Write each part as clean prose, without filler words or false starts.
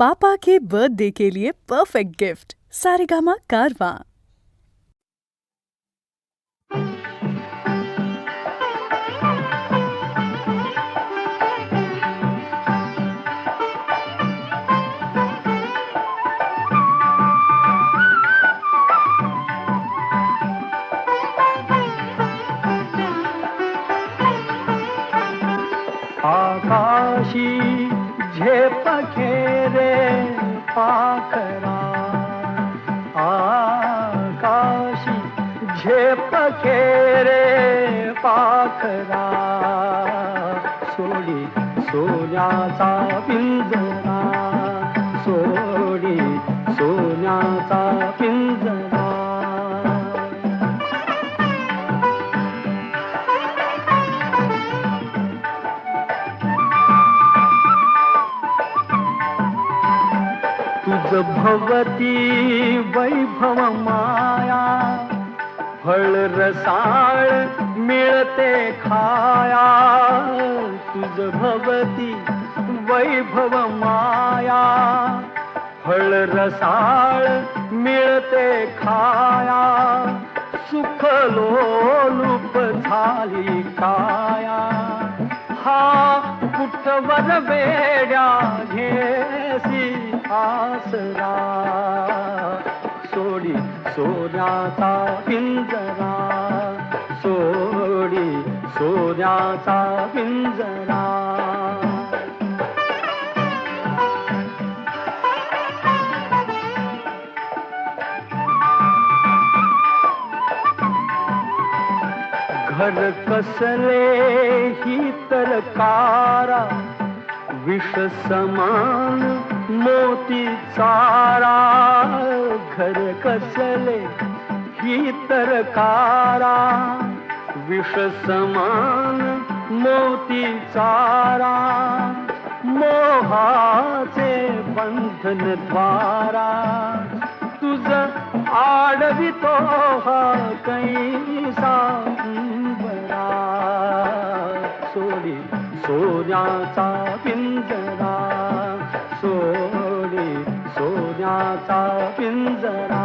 पापा के birthday के लिए perfect gift Saregama कारवां। आकाशी झेप खेरे पाखरा, आकाशी झेप खेरे पाखरा, सोडी सोन्याचा पिंजरा, सोडी सोन्याचा पिंजरा. तुझ भवती वैभव माया, फळ रसाळ मिळते खाया. तुझ भवती वैभव माया, फळ रसाळ मिळते खाया. सुख लोलूप झाली काया, हा कुठवर वेड्या घेसी आसरा. सोडी सोन्याचा पिंजरा, सोडी सोन्याचा पिंजरा. घर कसले ही तर कारा, विष समान मोती चारा. घर कसले ही तर कारा, विष समान मोती चारा. मोहाचे बंधन द्वारा, तुझ आडवितो हा कैसा बरा. सोडी सोन्याचा पिंजरा, सोडी सोन्याचा पिंजरा.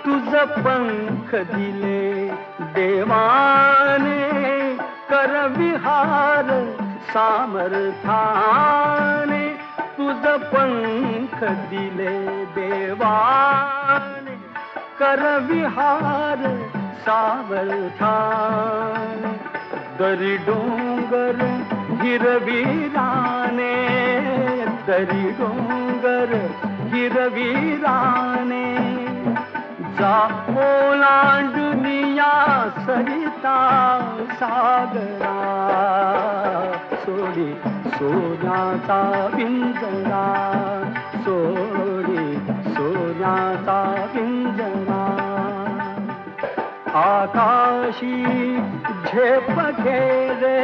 तुझ पंख दिले देवाने, कर विहार सामर्थाने. तुझ पंख दिले देवाने, कर विहार सामर्थाने. दरी डोंगर हिरवीराने, दरी डोंगर हिरवीराने. जा ओलांडुनिया सरिता सागरा, सोडी सोन्याचा पिंजरा, सोडी सोन्याचा पिंजरा. आकाशी झेप खेरे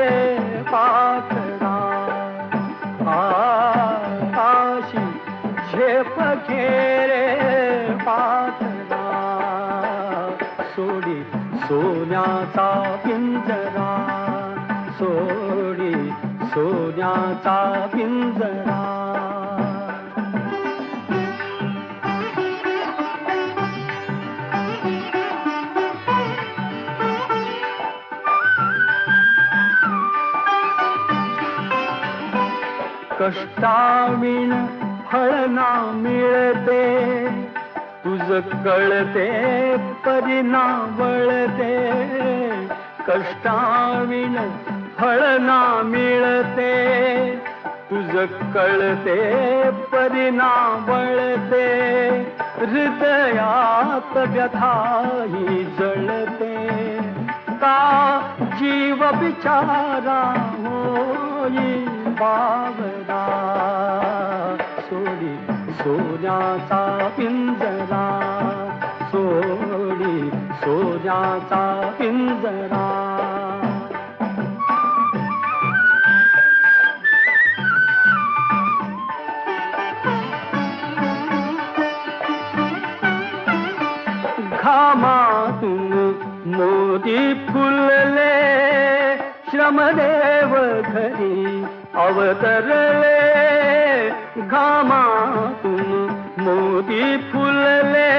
पाखरा, आकाशी झेप खेरे पाखरा. सोडी सोन्याचा पिंजरा, सोडी सोन्याचा पिंजरा. कष्टाविण फळ ना मिळते, तुझ कळते परिणा वळते. कष्टाविण फळ ना मिळते, तुझ कळते परिणा वळते. हृदयात व्यथाही जळते, का जीव बिचारा होई बावरा. सोडी सोन्याचा पिंजरा, सोडी सोन्याचा पिंजरा. श्रमदेव घरी अवतरले, घामातून मोती फुलले.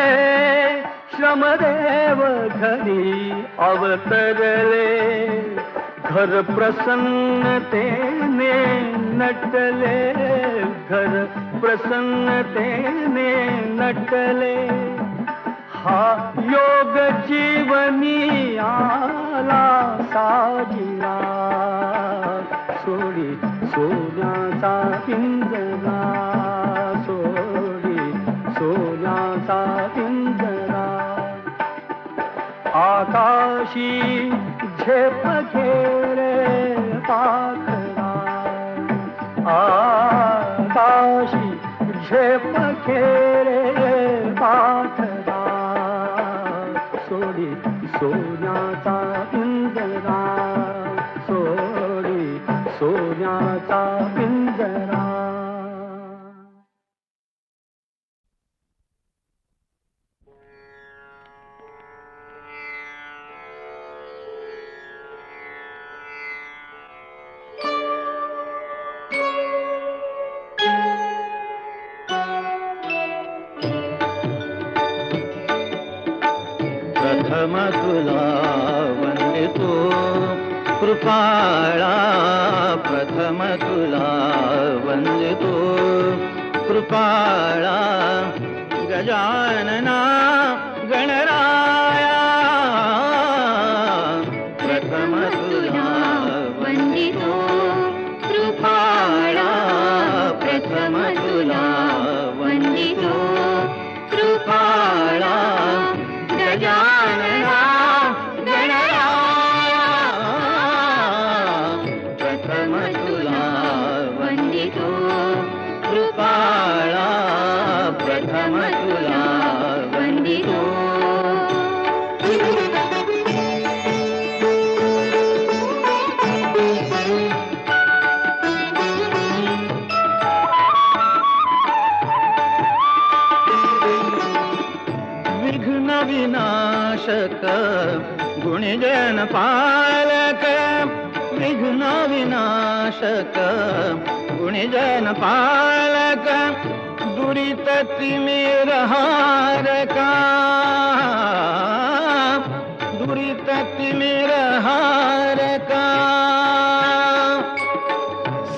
श्रमदेव घरी अवतरले, घर प्रसन्नतेने नटले, घर प्रसन्नतेने नटले. हा योग जीवनी आला साजिला, सोडी सोन्याचा पिंजरा, सोडी सोन्याचा पिंजरा. आकाशी झेप घेरे पाखरा, आकाशी झेप घेरे पाखरा. सोडी सोन्याचा पिंजरा, सोडी सोन्याचा पिंजरा. प्रथम तुला वंदितो कृपाळा, प्रथम तुला वंदितो कृपाळा. गजानना गणराया, प्रथम तुला वंदितो कृपाळा, प्रथम तुला वंदितो कृपाळा. गजानना गणराया, प्रथम तुला वंदितो कृपाळा, प्रथम तुला वंदितो. विघ्न विनाशक गुणजन पालक, विघ्न विनाशक गुणजन पालक. दुरित तिमिर हारका, दुरित तिमिर हारका.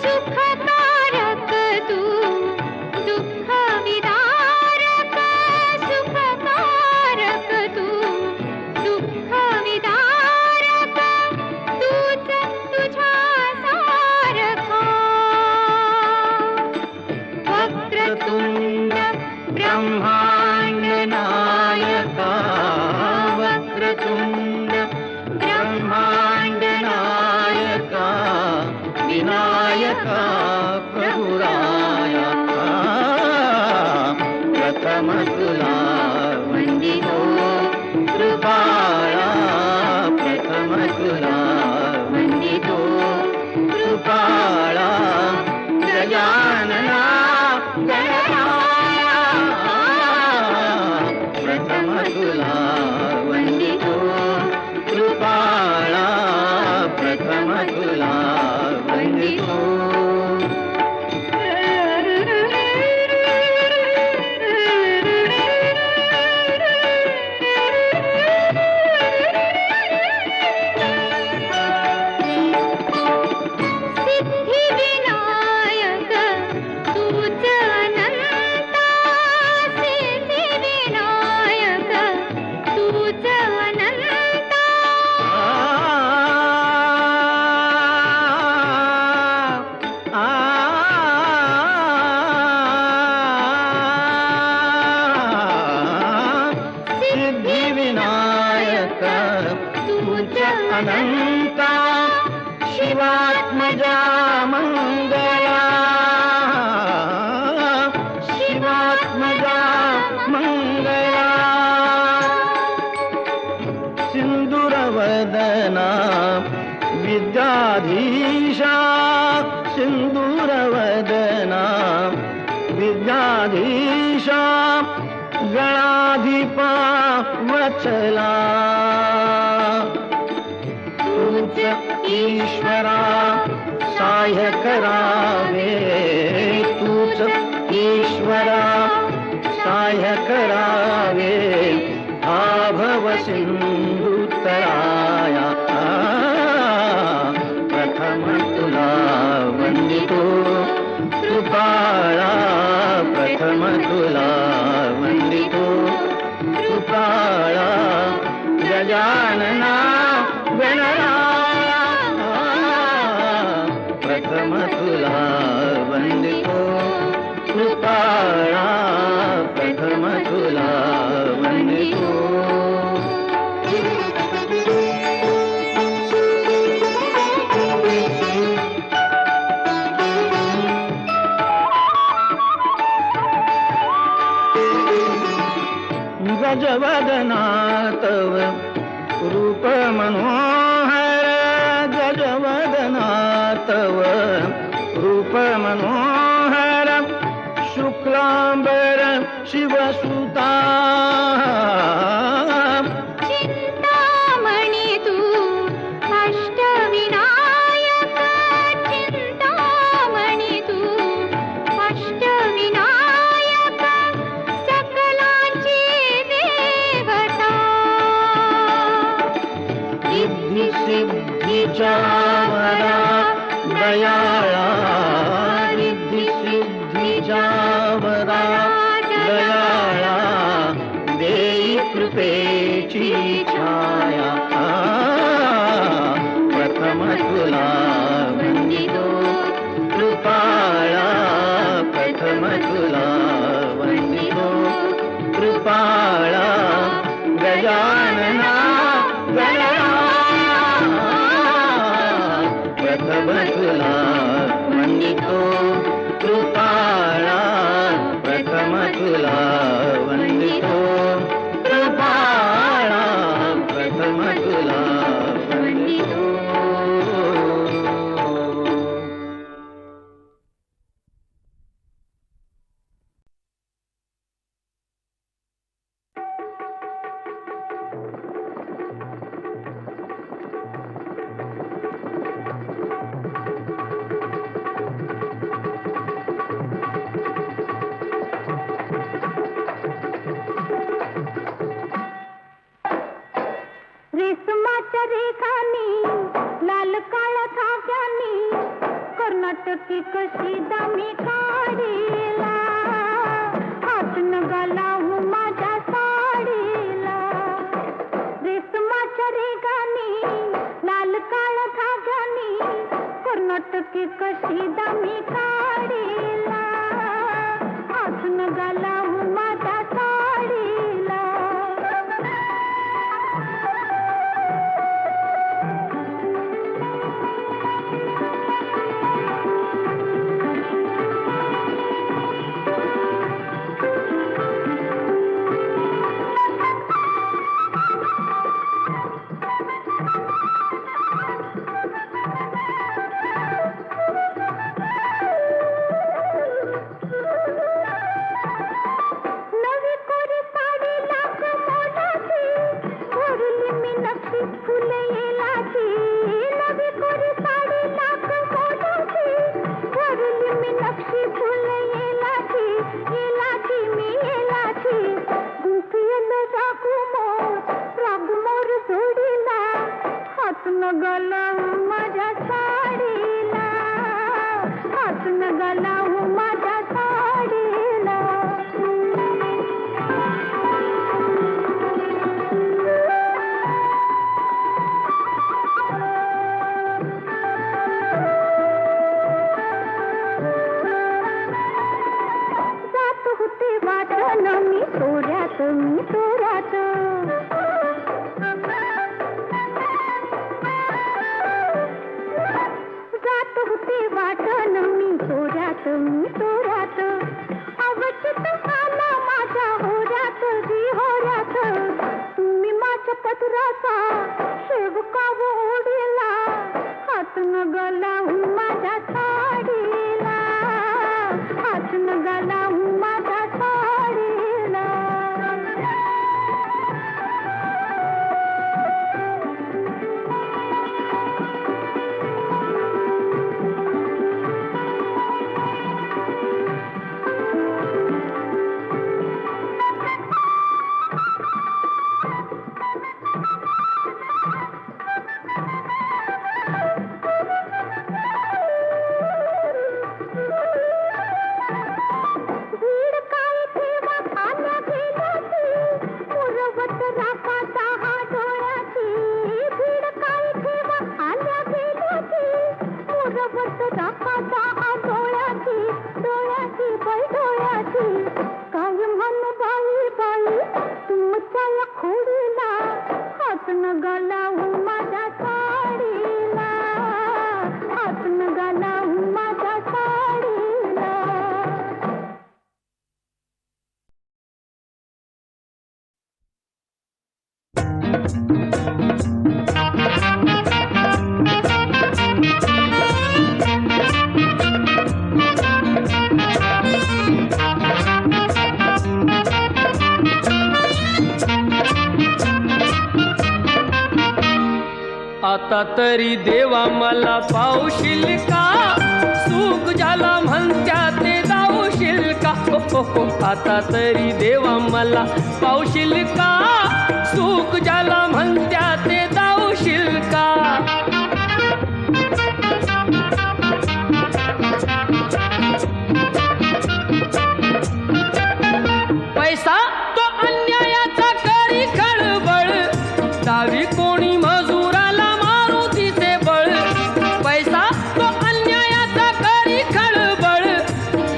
सुखकारक तू दुःख विदारक, सुखकारक तू दुःख विदारक. तूच तुझ्या सारखा. वक्रतुंड ब्रह्मांड नायका, वक्रतुंड ब्रह्मांड नायका. विनायका प्रभुराया, प्रथम तुला वंदितो कृपाळा, प्रथम तुला वंदितो कृपाळा. गजानना गणराया, प्रथम तुला वंदितो कृपाळा, प्रथम तुला वंदितो. सिद्धिविनायक तूच अनंता, सिद्धिविनायक तूच अनंता. सिद्धिविनायक तूच अनंता. शिवात्मजा मंगला, शिवात्मजा मंगला. सिंदूरवदना विद्याधीशा, सिंदूरवदना विद्याधीशा. गणाधिपा वचला, तूच ईश्वरा सहाय्य करावे, तूच ईश्वरा सहाय्य करावे, हा भव सिंधू तराया प्रथम तुला वंदितो कृपाळा, प्रथम तुला वंदितो कृपाळा, गजानना गणराया प्रथम तुला वंदितो कृपाळा, प्रथम तुला वंदितो. गजवदना तव रूप मनोहर, गजवदना तव रूप मनोहर, शुक्लांबर शिवसुता, चिंतामणी तू अष्टविनायक, चिंतामणी तू अष्टविनायक, सकलांची देवता, रिद्धी सिद्धीच्या वरा दयाळा, रिद्धी सिद्धीच्या वरा दयाळा, देई कृपेची छाया, प्रथम तुला वंदितो कृपाळा, प्रथम तुला वंदितो कृपाळा, गजानना गणराया प्रथम तुला वंदितो कृपाळा, प्रथम तुला वंदितो कृपाळा, प्रथम तुला वंदितो. रेशमाच्या रेखानी लाल काळ्या धाग्यानी कर्नाटकी कशी दामी काढीला, हात नगा लावू माझ्या साडीला. रेशमाच्या रेखानी लाल काळ्या धाग्यानी कर्नाटकी कशी दामी काढीला, हात नगा लावू माझ्या साडीला. आता तरी देवा मला पावशील का सुख ज्याला म्हणत्या ते दावशील का आता तरी देवा मला पावशील का सुख ज्याला म्हणत्या ते दावशील का पैसा तो अन्यायाचा करी खळबळ दावी कोणी मजुराला मारू तिचे बळ पैसा तो अन्यायाचा करी खळबळ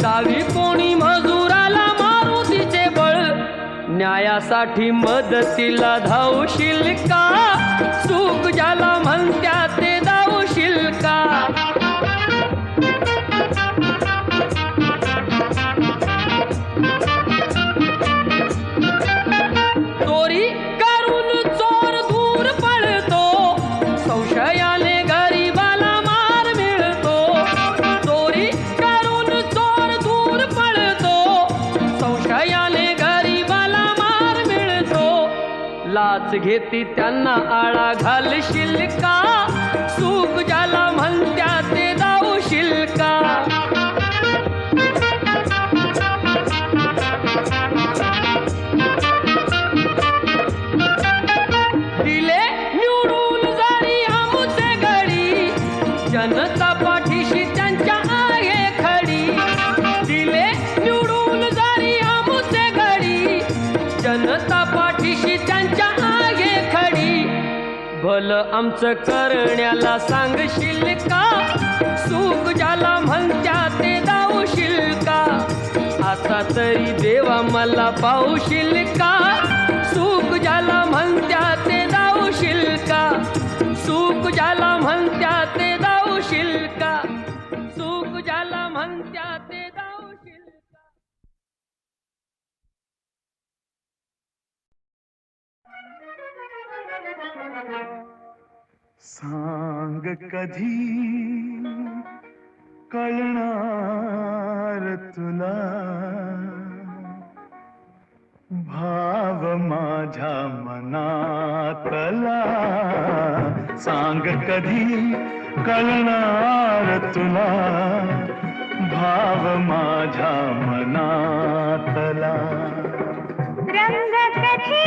दावी कोणी मजुराला मारू तिचे बळ न्यायासाठी मदतीला धावशील का सुख ज्याला म्हणत्या ते धावशील का चोरी करून चोर दूर पळतो संशयाने गरीबाला मार मिळतो चोरी करून चोर दूर पळतो संशयाने गरीबाला मार मिळतो लाच घेती त्यांना आळा घालशील का सुख ज्याला म्हणत्या ते दावशील का दिले निवडून जरी आमुचे गडी जनता पाठीशी त्यांच्या आहे खडी दिले निवडून जरी आमुचे गडी जनता पाठीशी त्यांच्या आहे खडी भलं आमचं करण्याला सांगशील का सुख ज्याला म्हणत्या ते दावशील का आता तरी देवा मला पावशील का सुख ज्याला म्हणत्या ते दावशील का सुख ज्याला म्हणत्या ते दावशील का सुख ज्याला म्हणत्या ते दावशील का सांग कधी कळणार तुला भाव माझ्या मनातला सांग कधी कळणार तुला भाव माझ्या मनातला रंग कधी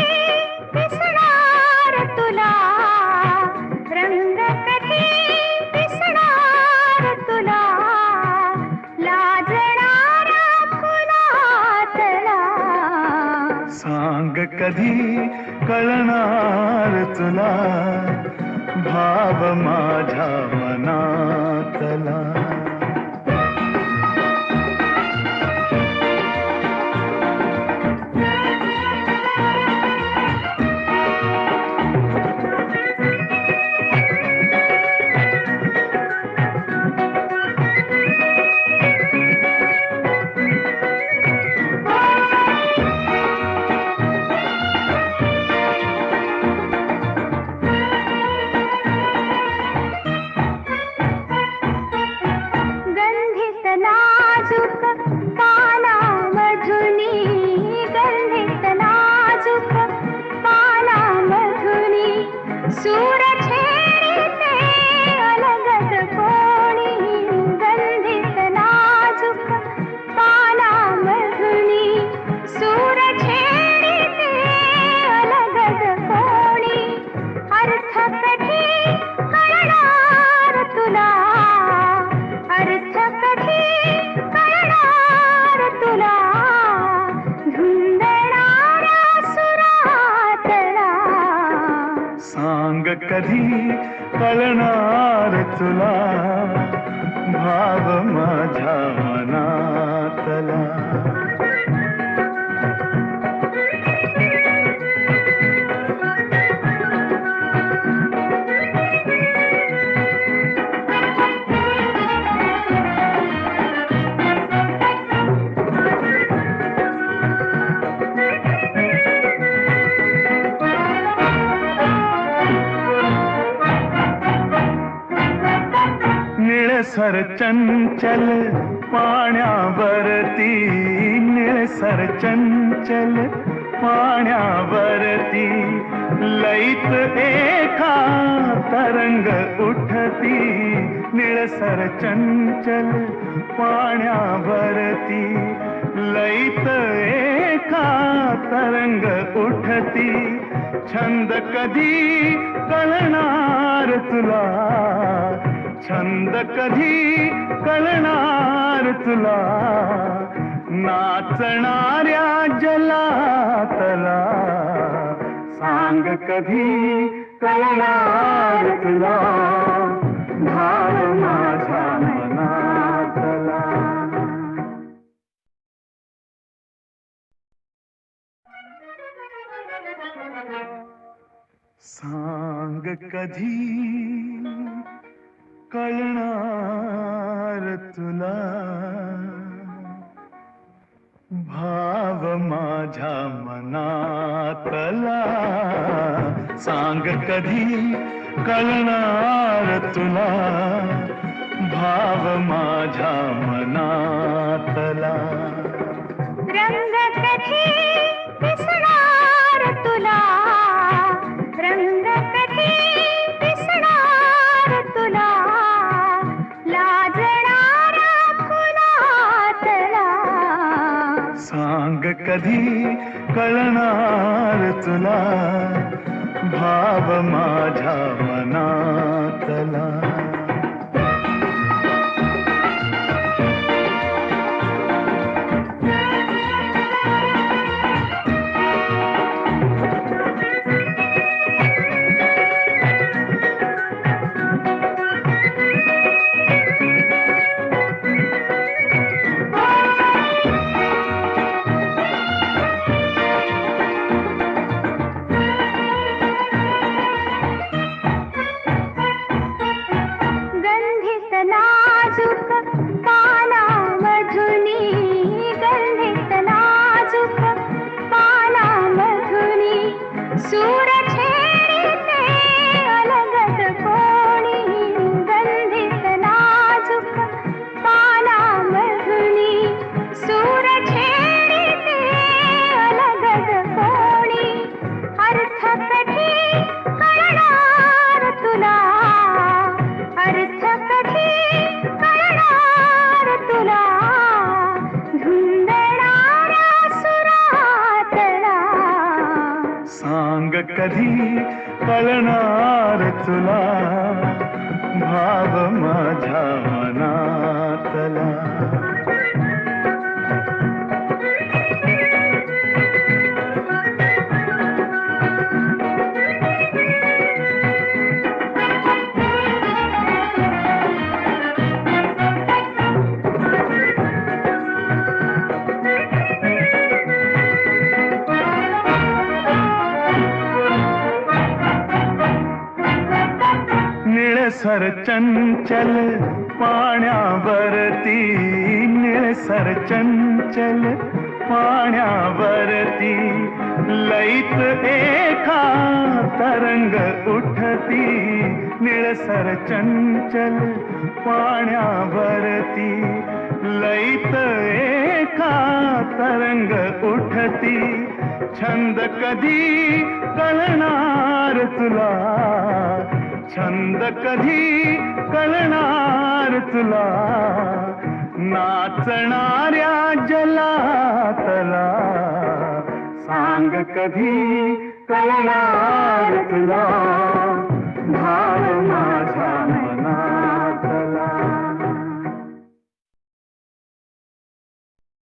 दिसणार तुला रंग कधी दिसणार तुला लाजणारा फुलातला सांग कधी कळणार तुला भाव माझ्या मनातला कधी कळणार तुला भाव माझ्या मनातला निळसर चंचल पाण्यावरती निळसर चंचल पाण्यावरती लईत एका तरंग उठती निळसर चंचल पाण्यावरती लईत एका तरंग उठती छंद कधी कळणार तुला छंद कधी कळणार तुला नाचणाऱ्या जलातला सांग कधी कळणार तुला भाव माझ्या मनातला सांग कधी कळणार तुला भाव माझ्या मनातला सांग कधी कळणार तुला भाव माझ्या मनातला रंग कधी दिसणार तुला रंग कधी दिसणार तुला लाजणारा फुलातला सांग कधी कळणार तुला भाव माझ्या मनातला कधी कळणार तुला भाव माझ्या मनातला निळसर चंचल पाण्यावरती निळसर चंचल पाण्यावरती लईत एका तरंग उठती निळसर चंचल पाण्यावरती लईत एका तरंग उठती छंद कधी कळणार तुला छंद कधी कळणार तुला नाचणाऱ्या जलातला सांग कधी कळणार तुला